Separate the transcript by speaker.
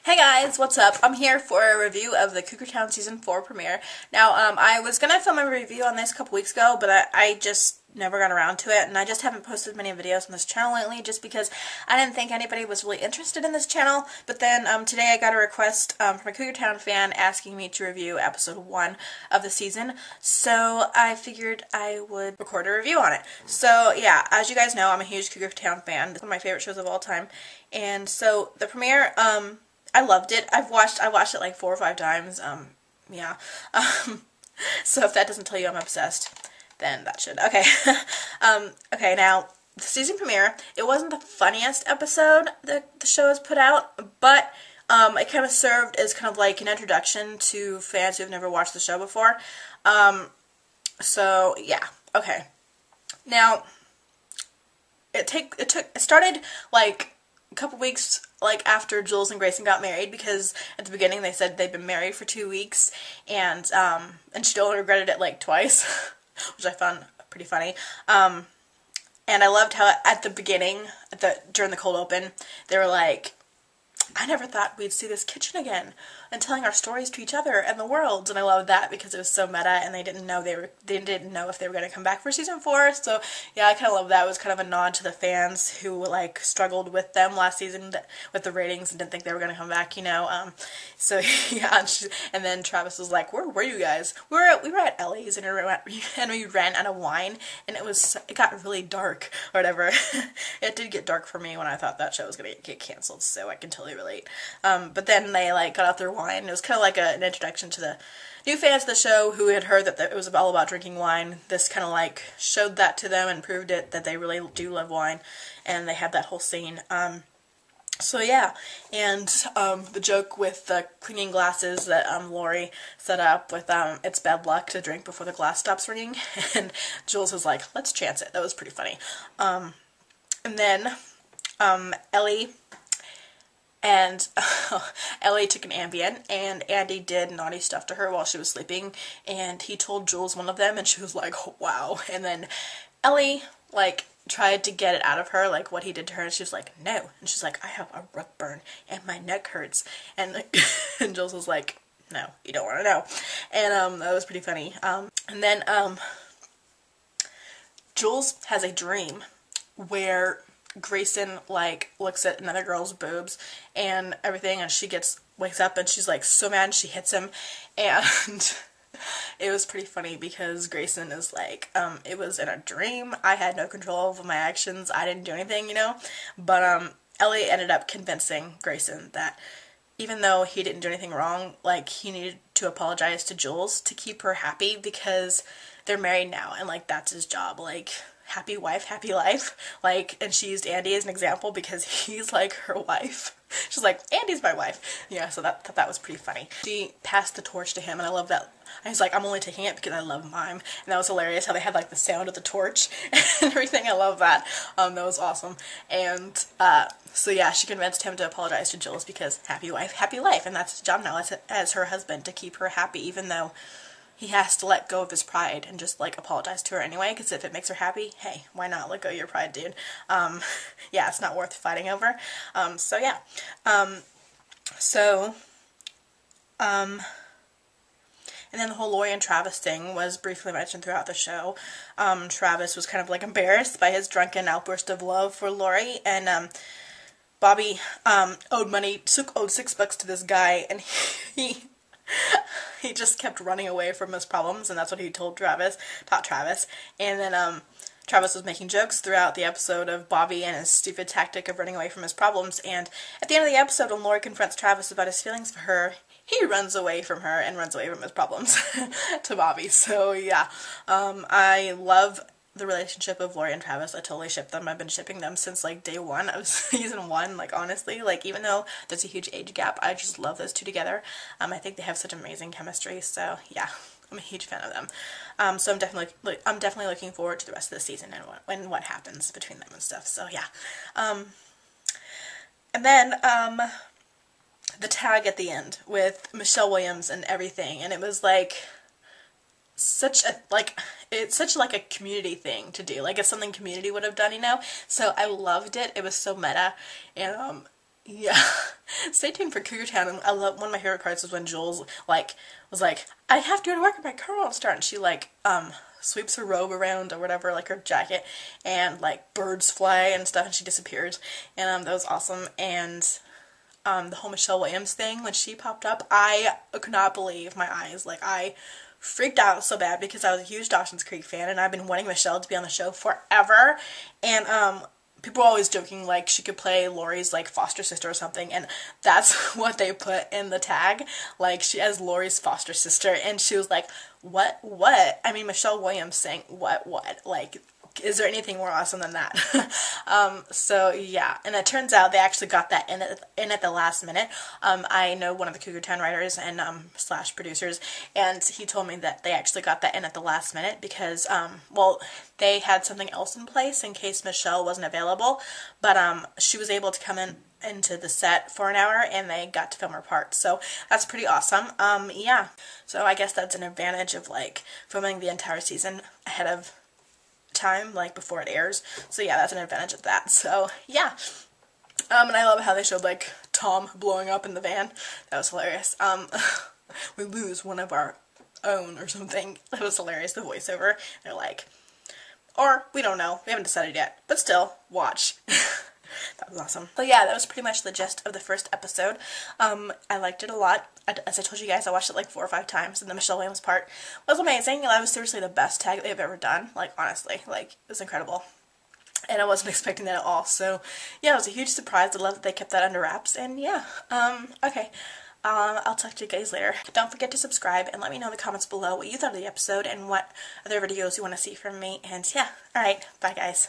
Speaker 1: Hey guys, what's up? I'm here for a review of the Cougar Town Season 4 premiere. Now, I was going to film a review on this a couple weeks ago, but I just never got around to it, and I just haven't posted many videos on this channel lately just because I didn't think anybody was really interested in this channel. But then today I got a request from a Cougar Town fan asking me to review episode 1 of the season, so I figured I would record a review on it. So yeah, as you guys know, I'm a huge Cougar Town fan. It's one of my favorite shows of all time, and so the premiere, I loved it. I watched it like 4 or 5 times. Yeah. So if that doesn't tell you I'm obsessed, then that should. Okay. Okay, now, the season premiere, it wasn't the funniest episode that the show has put out, but it kind of served as kind of like an introduction to fans who have never watched the show before. So, yeah. Okay. Now, it started like a couple weeks after Jules and Grayson got married, because at the beginning they said they'd been married for 2 weeks, and she only regretted it like twice, which I found pretty funny. And I loved how at the beginning, during the cold open, they were like, I never thought we'd see this kitchen again, and telling our stories to each other and the world. And I loved that because it was so meta, and they didn't know if they were going to come back for season 4. So yeah, I kind of love that. It was kind of a nod to the fans who like struggled with them last season with the ratings and didn't think they were going to come back, you know. So yeah, and then Travis was like, "Where were you guys? We were at Ellie's, and we ran out of wine, and it got really dark or whatever." It did get dark for me when I thought that show was going to get canceled, so I can totally relate. But then they like got out their wine. It was kind of like an introduction to the new fans of the show who had heard that it was all about drinking wine. This kind of like showed that to them and proved it that they really do love wine, and they had that whole scene. So yeah, and the joke with the cleaning glasses that Lori set up with it's bad luck to drink before the glass stops ringing, and Jules was like, let's chance it. That was pretty funny. And then Ellie took an Ambien, and Andy did naughty stuff to her while she was sleeping, and he told Jules one of them, and she was like, oh, wow. And then Ellie like tried to get it out of her, like what he did to her, and she was like, no. And she's like, I have a rough burn and my neck hurts, and and Jules was like, no, you don't want to know. And that was pretty funny. And then Jules has a dream where Grayson like looks at another girl's boobs and everything, and she wakes up and she's like so mad, and she hits him, and it was pretty funny because Grayson is like, it was in a dream, I had no control over my actions, I didn't do anything, you know. But Ellie ended up convincing Grayson that even though he didn't do anything wrong, like he needed to apologize to Jules to keep her happy, because they're married now, and like that's his job, like happy wife, happy life. Like, and she used Andy as an example because he's like her wife. She's like, Andy's my wife. Yeah, so that was pretty funny. She passed the torch to him, and I love that. I was like, I'm only taking it because I love mime. And that was hilarious how they had like the sound of the torch and everything. I love that. That was awesome. And so yeah, she convinced him to apologize to Jules because happy wife, happy life. And that's his job now as her husband, to keep her happy, even though he has to let go of his pride and just like apologize to her anyway, because if it makes her happy, hey, why not let go of your pride, dude? Yeah, it's not worth fighting over. So yeah. And then the whole Lori and Travis thing was briefly mentioned throughout the show. Travis was kind of like embarrassed by his drunken outburst of love for Lori, and Bobby owed $6 to this guy, and he just kept running away from his problems, and that's what he taught Travis. And then Travis was making jokes throughout the episode of Bobby and his stupid tactic of running away from his problems, and at the end of the episode, when Lori confronts Travis about his feelings for her, he runs away from her and runs away from his problems to Bobby. So yeah, I love the relationship of Lori and Travis. I totally ship them. I've been shipping them since like day 1 of season 1. Like honestly, like even though there's a huge age gap, I just love those two together. I think they have such amazing chemistry. So yeah, I'm a huge fan of them. So I'm definitely looking forward to the rest of the season and what happens between them and stuff. So yeah. And then the tag at the end with Michelle Williams and everything, and it was like it's such like a community thing to do. Like it's something Community would have done, you know? So I loved it. It was so meta, and Yeah. Stay tuned for Cougar Town. And I love, one of my favorite parts was when Jules like was like, I have to go to work at my car won't start, and she like sweeps her robe around or whatever, like her jacket, and like birds fly and stuff, and she disappears. And that was awesome. And the whole Michelle Williams thing, when she popped up, I could not believe my eyes. Like, I freaked out so bad because I was a huge Dawson's Creek fan, and I've been wanting Michelle to be on the show forever. And people were always joking like she could play Lori's like foster sister or something, and that's what they put in the tag, like she as Lori's foster sister. And she was like, what, I mean, Michelle Williams saying what, like, is there anything more awesome than that? So yeah, and it turns out they actually got that in at the last minute. I know one of the Cougar Town writers and slash producers, and he told me that they actually got that in at the last minute because well, they had something else in place in case Michelle wasn't available, but she was able to come into the set for an hour, and they got to film her part, so that's pretty awesome. Yeah, so I guess that's an advantage of like filming the entire season ahead of time, like before it airs. So yeah, that's an advantage of that. So yeah, and I love how they showed like Tom blowing up in the van. That was hilarious. We lose one of our own or something. That was hilarious. The voiceover. They're like, or we don't know. We haven't decided yet, but still, watch. That was awesome. But yeah, that was pretty much the gist of the first episode. I liked it a lot. As I told you guys, I watched it like 4 or 5 times, and the Michelle Williams part was amazing. That was seriously the best tag they've ever done. Like, honestly, like, it was incredible. And I wasn't expecting that at all. So, yeah, it was a huge surprise. I love that they kept that under wraps. And yeah, okay. I'll talk to you guys later. Don't forget to subscribe and let me know in the comments below what you thought of the episode and what other videos you want to see from me. And yeah, alright, bye guys.